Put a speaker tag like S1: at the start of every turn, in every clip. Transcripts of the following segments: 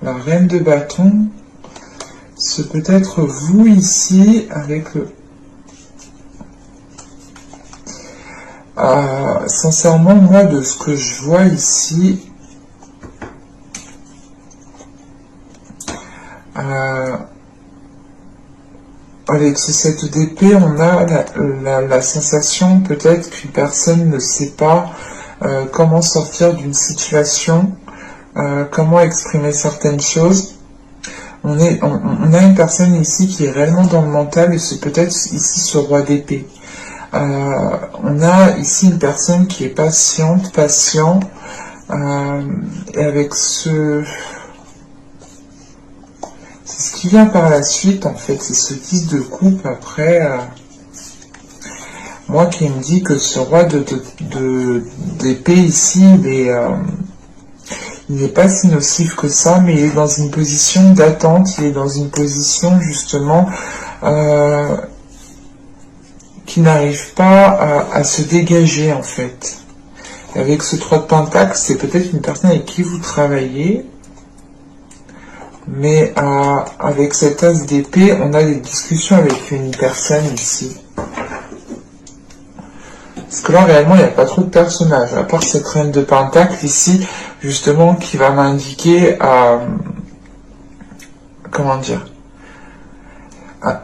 S1: la reine de bâton, c'est peut-être vous ici avec le... sincèrement, moi, de ce que je vois ici, avec ce 7 d'épée, on a la sensation peut-être qu'une personne ne sait pas comment sortir d'une situation, comment exprimer certaines choses. On a une personne ici qui est réellement dans le mental, et c'est peut-être ici ce roi d'épée. On a ici une personne qui est patiente, patient, et avec ce... C'est ce qui vient par la suite, en fait, c'est ce 10 de coupe après... moi qui me dit que ce roi d'épée ici, il n'est pas si nocif que ça, mais il est dans une position d'attente, il est dans une position justement qui n'arrive pas à se dégager en fait. Et avec ce 3 de pentacle, c'est peut-être une personne avec qui vous travaillez, mais avec cet as d'épée, on a des discussions avec une personne ici. Parce que là, réellement, il n'y a pas trop de personnages, à part cette reine de pentacle ici, justement, qui va m'indiquer, comment dire,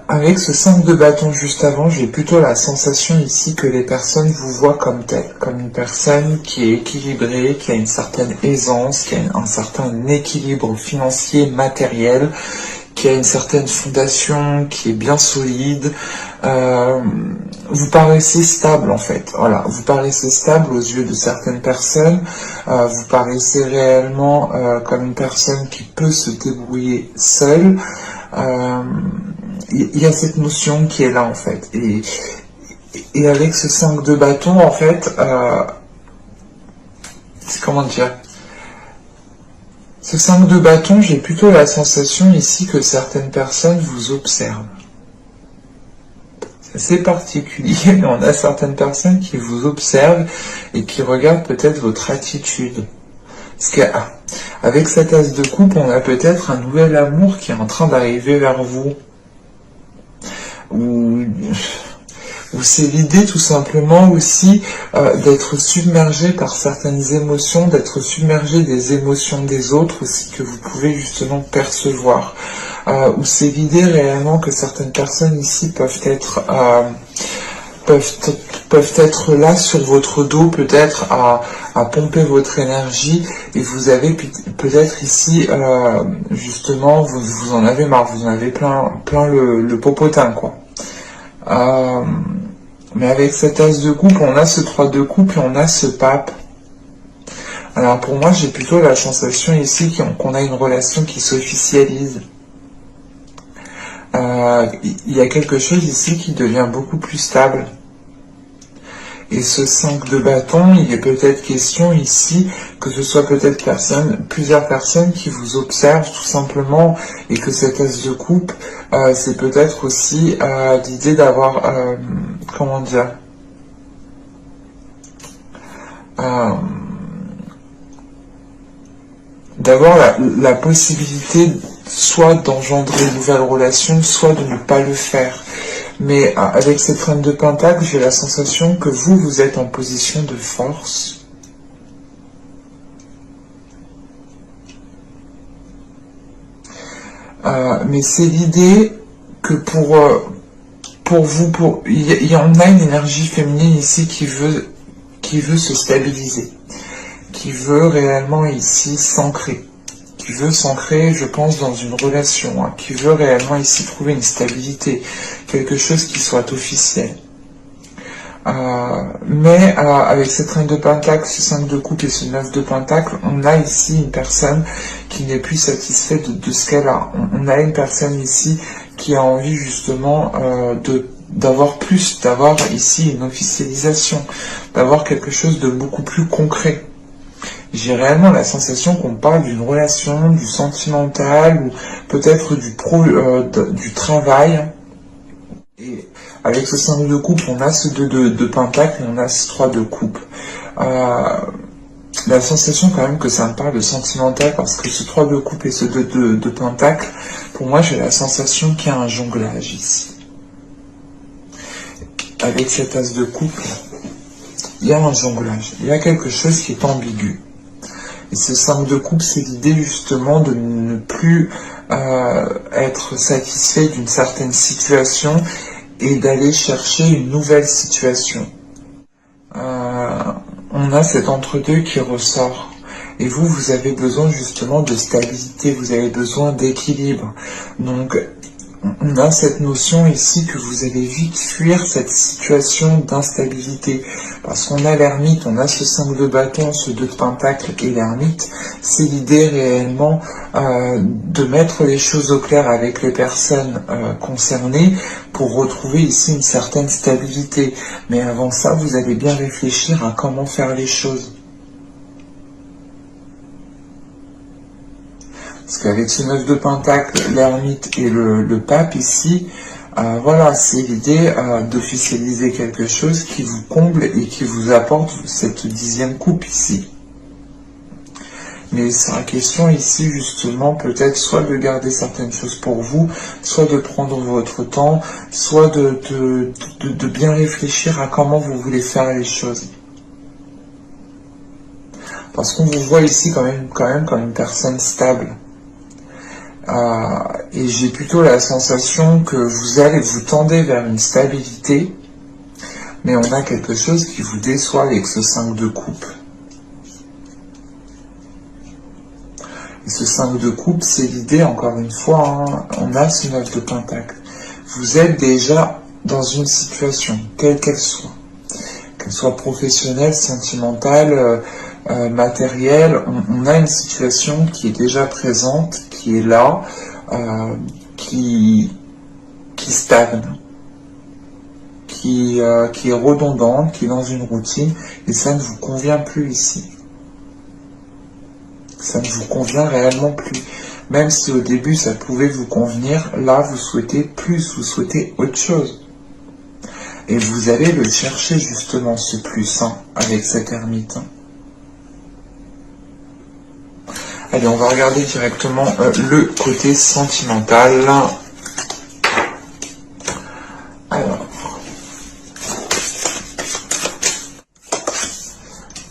S1: avec ce 5 de bâton juste avant, j'ai plutôt la sensation ici que les personnes vous voient comme telle, comme une personne qui est équilibrée, qui a une certaine aisance, qui a un certain équilibre financier, matériel, qui a une certaine fondation, qui est bien solide. Vous paraissez stable en fait, voilà, vous paraissez stable aux yeux de certaines personnes, vous paraissez réellement comme une personne qui peut se débrouiller seule. Il y a cette notion qui est là en fait, et avec ce 5 de bâton en fait, comment dire, ce 5 de bâton, j'ai plutôt la sensation ici que certaines personnes vous observent. C'est assez particulier, mais on a certaines personnes qui vous observent et qui regardent peut-être votre attitude. Parce qu'avec cet as de coupe, on a peut-être un nouvel amour qui est en train d'arriver vers vous. Ou c'est l'idée tout simplement aussi d'être submergé par certaines émotions, d'être submergé des émotions des autres aussi que vous pouvez justement percevoir. Ou c'est l'idée réellement que certaines personnes ici peuvent être là sur votre dos, peut-être à pomper votre énergie, et vous avez peut-être ici justement vous en avez marre, vous en avez plein le popotin quoi. Mais avec cet as de coupe, on a ce 3 de coupe et on a ce pape. Alors pour moi, j'ai plutôt la sensation ici qu'on a une relation qui s'officialise. Il y a quelque chose ici qui devient beaucoup plus stable. Et ce 5 de bâton, il est peut-être question ici que ce soit peut-être plusieurs personnes qui vous observent tout simplement, et que cet as de coupe, c'est peut-être aussi l'idée d'avoir, comment dire, d'avoir la possibilité soit d'engendrer une nouvelle relation, soit de ne pas le faire. Mais avec cette reine de pentacle, j'ai la sensation que vous êtes en position de force. Mais c'est l'idée que pour vous, il y en a une énergie féminine ici qui veut se stabiliser, qui veut réellement ici s'ancrer. Qui veut s'ancrer, je pense, dans une relation, qui veut réellement ici trouver une stabilité, quelque chose qui soit officiel. Mais avec cette reine de pentacle, ce 5 de coupe et ce 9 de pentacle, on a ici une personne qui n'est plus satisfaite de ce qu'elle a. On a une personne ici qui a envie justement d'avoir plus, d'avoir ici une officialisation, d'avoir quelque chose de beaucoup plus concret. J'ai réellement la sensation qu'on parle d'une relation, du sentimental, ou peut-être du travail. Et avec ce 5 de coupe, on a ce 2 de pentacle et on a ce 3 de coupe. la sensation quand même que ça me parle de sentimental, parce que ce 3 de coupe et ce 2 de pentacle, pour moi j'ai la sensation qu'il y a un jonglage ici. Avec cet as de coupe, il y a un jonglage, il y a quelque chose qui est ambigu. Et ce 5 de coupe, c'est l'idée justement de ne plus être satisfait d'une certaine situation et d'aller chercher une nouvelle situation. On a cet entre-deux qui ressort. Et vous, vous avez besoin justement de stabilité, vous avez besoin d'équilibre. Donc, on a cette notion ici que vous allez vite fuir cette situation d'instabilité. Parce qu'on a l'ermite, on a ce 5 de bâton, ce 2 de pentacle et l'ermite. C'est l'idée réellement de mettre les choses au clair avec les personnes concernées pour retrouver ici une certaine stabilité. Mais avant ça, vous allez bien réfléchir à comment faire les choses. Parce qu'avec ce 9 de pentacle, l'ermite et le pape ici, voilà, c'est l'idée d'officialiser quelque chose qui vous comble et qui vous apporte cette 10e coupe ici. Mais c'est la question ici justement peut-être soit de garder certaines choses pour vous, soit de prendre votre temps, soit de bien réfléchir à comment vous voulez faire les choses. Parce qu'on vous voit ici quand même comme une personne stable. Et j'ai plutôt la sensation que vous tendez vers une stabilité, mais on a quelque chose qui vous déçoit avec ce 5 de coupe. Et ce 5 de coupe, c'est l'idée, encore une fois, hein, on a ce 9 de pentacle. Vous êtes déjà dans une situation, quelle qu'elle soit professionnelle, sentimentale, matérielle, on a une situation qui est déjà présente, qui est là, qui stagne, qui est redondante, qui est dans une routine, et ça ne vous convient plus ici. Ça ne vous convient réellement plus. Même si au début ça pouvait vous convenir, là vous souhaitez plus, vous souhaitez autre chose. Et vous allez le chercher justement ce plus, hein, avec cet ermite. Allez, on va regarder directement le côté sentimental. Alors,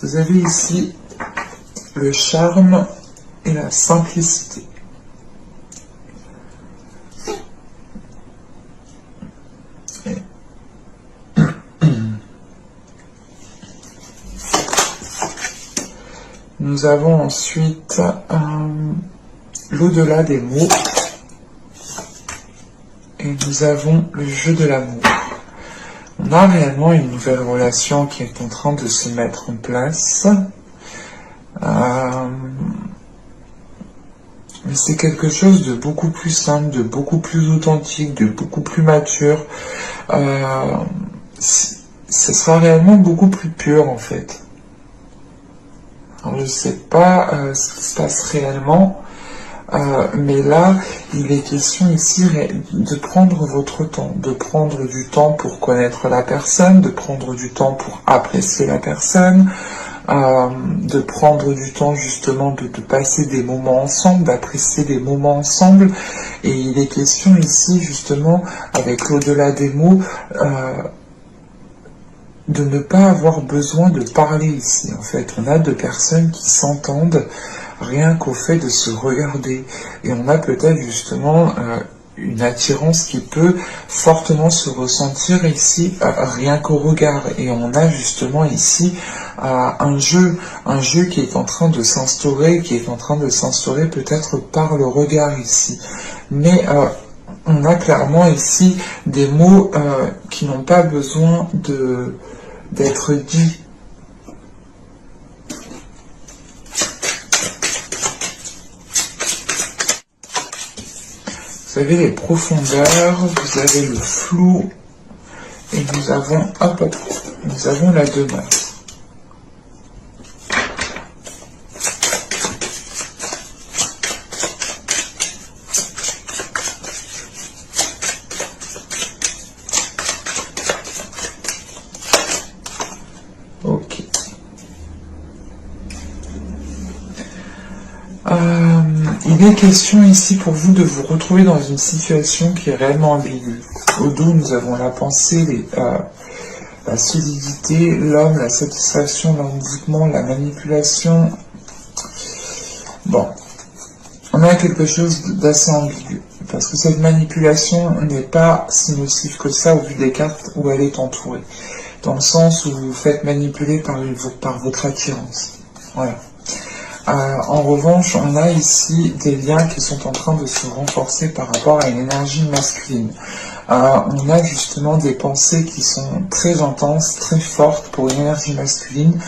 S1: vous avez ici le charme et la simplicité. Nous avons ensuite l'au-delà des mots et nous avons le jeu de l'amour. On a réellement une nouvelle relation qui est en train de se mettre en place. Mais c'est quelque chose de beaucoup plus simple, de beaucoup plus authentique, de beaucoup plus mature. Ce sera réellement beaucoup plus pur en fait. Alors, je ne sais pas ce qui se passe réellement, mais là, il est question ici de prendre votre temps, de prendre du temps pour connaître la personne, de prendre du temps pour apprécier la personne, de prendre du temps justement de passer des moments ensemble, d'apprécier des moments ensemble. Et il est question ici justement, avec l'au-delà des mots, de ne pas avoir besoin de parler ici. En fait, on a deux personnes qui s'entendent rien qu'au fait de se regarder. Et on a peut-être justement une attirance qui peut fortement se ressentir ici, rien qu'au regard. Et on a justement ici un jeu qui est en train de s'instaurer, peut-être par le regard ici. Mais on a clairement ici des mots qui n'ont pas besoin d'être dits. Vous avez les profondeurs, vous avez le flou, et nous avons la demeure. Il est question ici pour vous de vous retrouver dans une situation qui est réellement ambiguë. Au dos, nous avons la pensée, la solidité, l'homme, la satisfaction, l'envoûtement, la manipulation. Bon, on a quelque chose d'assez ambigu, parce que cette manipulation n'est pas si nocive que ça au vu des cartes où elle est entourée, dans le sens où vous vous faites manipuler par votre attirance. Voilà. En revanche, on a ici des liens qui sont en train de se renforcer par rapport à une énergie masculine. On a justement des pensées qui sont très intenses, très fortes pour une énergie masculine.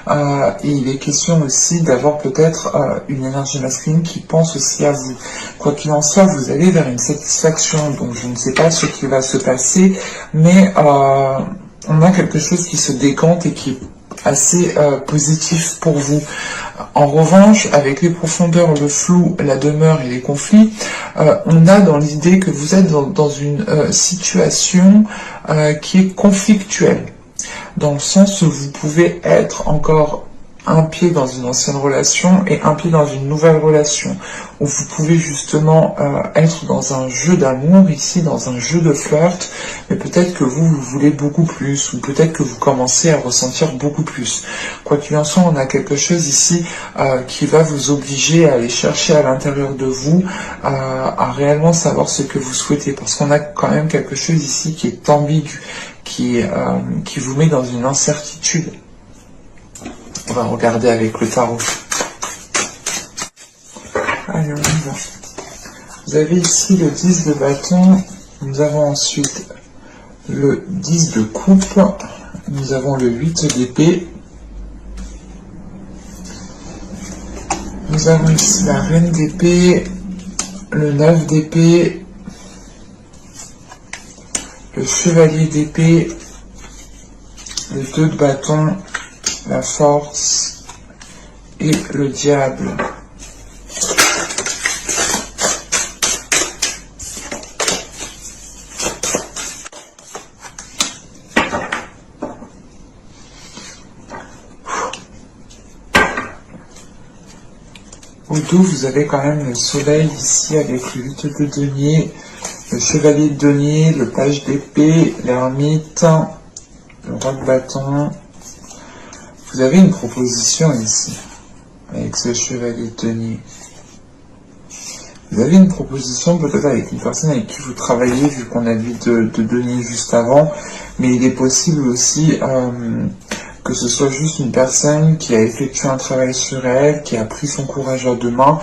S1: Et il est question aussi d'avoir peut-être une énergie masculine qui pense aussi à vous. Quoi qu'il en soit, vous allez vers une satisfaction. Donc je ne sais pas ce qui va se passer, mais on a quelque chose qui se décante et qui est assez positif pour vous. En revanche, avec les profondeurs, le flou, la demeure et les conflits, on a dans l'idée que vous êtes dans une situation qui est conflictuelle, dans le sens où vous pouvez être encore un pied dans une ancienne relation et un pied dans une nouvelle relation, où vous pouvez justement être dans un jeu d'amour ici, dans un jeu de flirt, mais peut-être que vous voulez beaucoup plus, ou peut-être que vous commencez à ressentir beaucoup plus. Quoi qu'il en soit, on a quelque chose ici qui va vous obliger à aller chercher à l'intérieur de vous, à réellement savoir ce que vous souhaitez, parce qu'on a quand même quelque chose ici qui est ambigu, qui vous met dans une incertitude. On va regarder avec le tarot. Allez, on y va. Vous avez ici le 10 de bâton. Nous avons ensuite le 10 de coupe. Nous avons le 8 d'épée. Nous avons ici la reine d'épée, le 9 d'épée, le chevalier d'épée, le 2 de bâton, la force et le diable. Au dos, vous avez quand même le soleil ici avec le 8 de denier, le chevalier de denier, le page d'épée, l'ermite, le roi de bâton. Vous avez une proposition ici, avec ce chevalier de denier. Vous avez une proposition peut-être avec une personne avec qui vous travaillez, vu qu'on a vu de denier juste avant, mais il est possible aussi que ce soit juste une personne qui a effectué un travail sur elle, qui a pris son courage à deux mains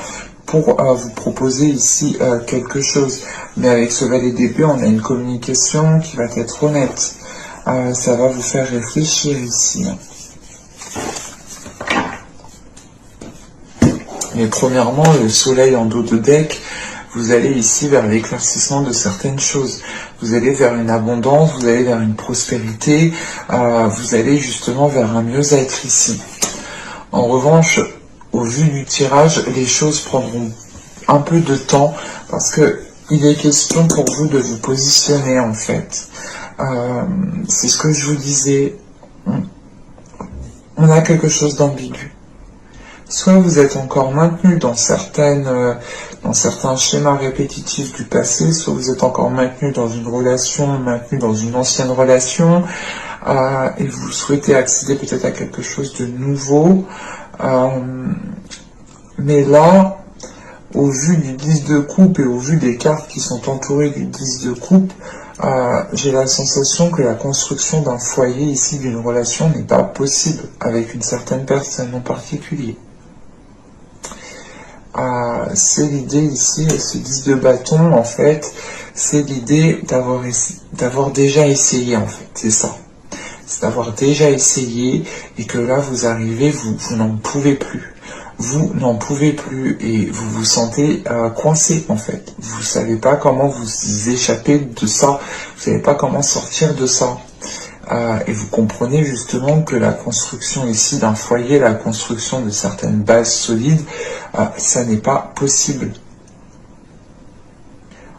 S1: pour vous proposer ici quelque chose. Mais avec ce valet d'épée, on a une communication qui va être honnête. Ça va vous faire réfléchir ici. Mais premièrement, le soleil en dos de deck, vous allez ici vers l'éclaircissement de certaines choses. Vous allez vers une abondance, vous allez vers une prospérité, vous allez justement vers un mieux-être ici. En revanche, au vu du tirage, les choses prendront un peu de temps parce que il est question pour vous de vous positionner en fait. C'est ce que je vous disais. On a quelque chose d'ambigu. Soit vous êtes encore maintenu dans certains schémas répétitifs du passé, soit vous êtes encore maintenu dans une relation, maintenu dans une ancienne relation, et vous souhaitez accéder peut-être à quelque chose de nouveau. Mais là, au vu du 10 de coupe et au vu des cartes qui sont entourées du 10 de coupe, j'ai la sensation que la construction d'un foyer ici, d'une relation, n'est pas possible avec une certaine personne en particulier. C'est l'idée ici, ce 10 de bâton, en fait, c'est l'idée d'avoir déjà essayé, en fait, c'est ça. C'est d'avoir déjà essayé, et que là, vous arrivez, vous n'en pouvez plus. Vous n'en pouvez plus, et vous vous sentez coincé, en fait. Vous savez pas comment vous échapper de ça, vous savez pas comment sortir de ça. Et vous comprenez justement que la construction ici d'un foyer, la construction de certaines bases solides, ça n'est pas possible.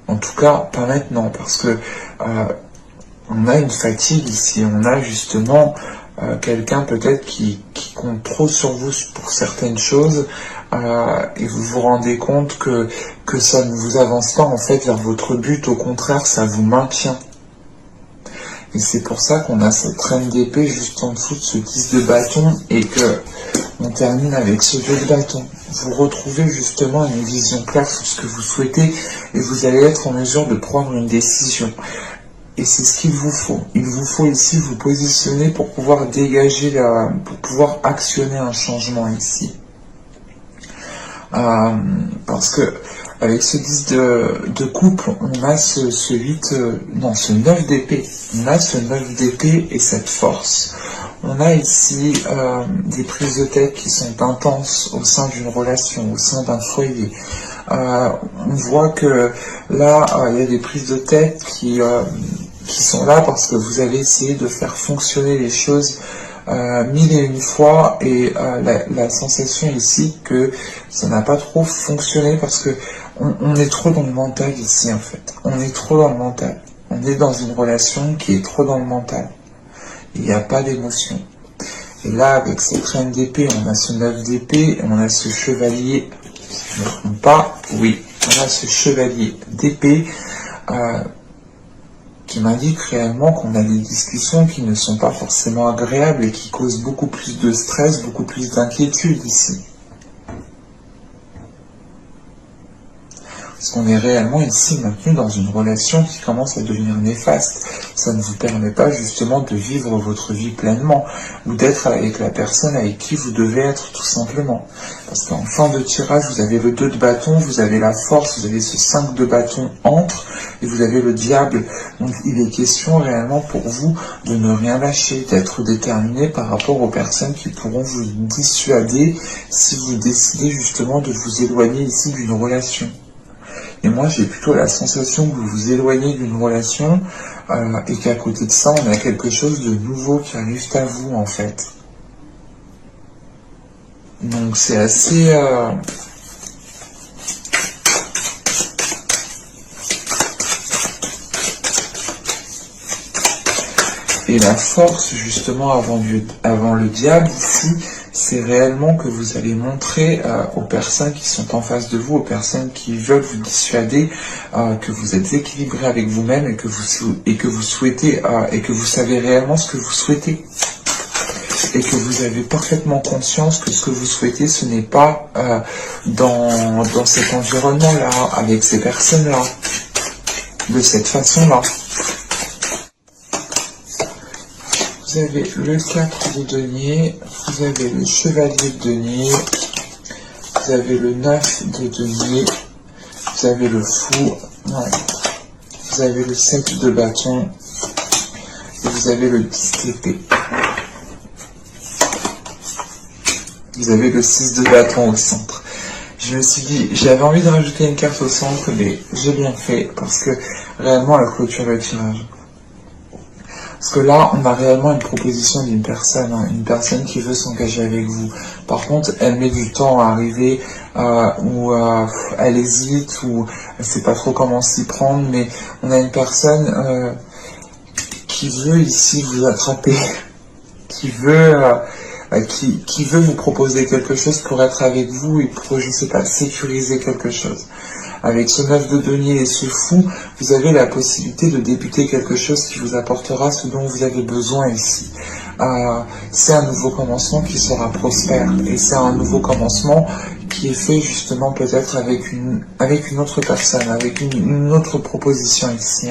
S1: En tout cas, pas maintenant, parce que on a une fatigue ici, on a justement quelqu'un peut-être qui compte trop sur vous pour certaines choses, et vous vous rendez compte que ça ne vous avance pas en fait vers votre but, au contraire, ça vous maintient. Et c'est pour ça qu'on a cette reine d'épée juste en dessous de ce 10 de bâton et que on termine avec ce 2 de bâton. Vous retrouvez justement une vision claire sur ce que vous souhaitez et vous allez être en mesure de prendre une décision. Et c'est ce qu'il vous faut. Il vous faut ici vous positionner pour pouvoir dégager, pour pouvoir actionner un changement ici. Parce que avec ce 10 de coupe, on a ce 9 d'épée. On a ce 9 d'épée et cette force. On a ici des prises de tête qui sont intenses au sein d'une relation, au sein d'un foyer. On voit que là, il y a des prises de tête qui sont là parce que vous avez essayé de faire fonctionner les choses 1001 fois et la sensation ici que ça n'a pas trop fonctionné parce que on est trop dans le mental ici en fait. On est trop dans le mental. On est dans une relation qui est trop dans le mental. Il n'y a pas d'émotion. Et là, avec cette reine d'épée, on a ce 9 d'épée, on a ce chevalier, si je ne me trompe pas, oui, on a ce chevalier d'épée qui m'indique réellement qu'on a des discussions qui ne sont pas forcément agréables et qui causent beaucoup plus de stress, beaucoup plus d'inquiétude ici. Parce qu'on est réellement ici maintenu dans une relation qui commence à devenir néfaste. Ça ne vous permet pas justement de vivre votre vie pleinement ou d'être avec la personne avec qui vous devez être tout simplement. Parce qu'en fin de tirage, vous avez le 2 de bâton, vous avez la force, vous avez ce 5 de bâton entre et vous avez le diable. Donc il est question réellement pour vous de ne rien lâcher, d'être déterminé par rapport aux personnes qui pourront vous dissuader si vous décidez justement de vous éloigner ici d'une relation. Et moi, j'ai plutôt la sensation que vous vous éloignez d'une relation et qu'à côté de ça, on a quelque chose de nouveau qui arrive à vous, en fait. Donc, c'est assez... Et la force, justement, avant le diable, ici, c'est réellement que vous allez montrer aux personnes qui sont en face de vous, aux personnes qui veulent vous dissuader, que vous êtes équilibré avec vous-même et que vous souhaitez, et que vous savez réellement ce que vous souhaitez. Et que vous avez parfaitement conscience que ce que vous souhaitez, ce n'est pas dans cet environnement-là, avec ces personnes-là, de cette façon-là. Vous avez le 4 de denier, vous avez le chevalier de denier, vous avez le 9 de denier, vous avez le fou, vous avez le 7 de bâton, et vous avez le 10 d'épée. Vous avez le 6 de bâton au centre. Je me suis dit, j'avais envie de rajouter une carte au centre, mais j'ai bien fait, parce que réellement, elle clôture le tirage. Parce que là, on a réellement une proposition d'une personne, une personne qui veut s'engager avec vous. Par contre, elle met du temps à arriver, ou elle hésite, ou elle sait pas trop comment s'y prendre, mais on a une personne qui veut ici vous attraper, qui veut vous proposer quelque chose pour être avec vous et pour, je sais pas, sécuriser quelque chose. Avec ce 9 de denier et ce fou, vous avez la possibilité de débuter quelque chose qui vous apportera ce dont vous avez besoin ici. C'est un nouveau commencement qui sera prospère. Et c'est un nouveau commencement qui est fait justement peut-être avec une autre personne, avec une autre proposition ici.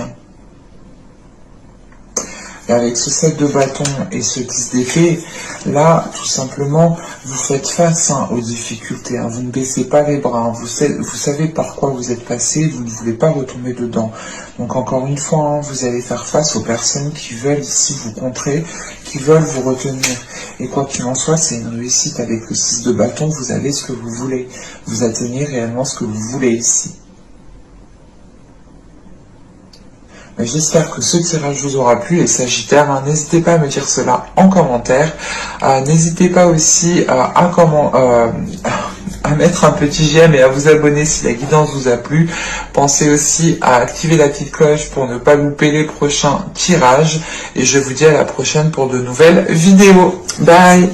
S1: Et avec ce 7 de bâton et ce 10 d'épée, là, tout simplement, vous faites face aux difficultés. Vous ne baissez pas les bras. Vous savez par quoi vous êtes passé. Vous ne voulez pas retomber dedans. Donc, encore une fois, vous allez faire face aux personnes qui veulent ici vous contrer, qui veulent vous retenir. Et quoi qu'il en soit, c'est une réussite. Avec le 6 de bâton, vous avez ce que vous voulez. Vous atteignez réellement ce que vous voulez ici. J'espère que ce tirage vous aura plu, les Sagittaires. N'hésitez pas à me dire cela en commentaire. N'hésitez pas aussi à mettre un petit j'aime et à vous abonner si la guidance vous a plu. Pensez aussi à activer la petite cloche pour ne pas louper les prochains tirages. Et je vous dis à la prochaine pour de nouvelles vidéos. Bye!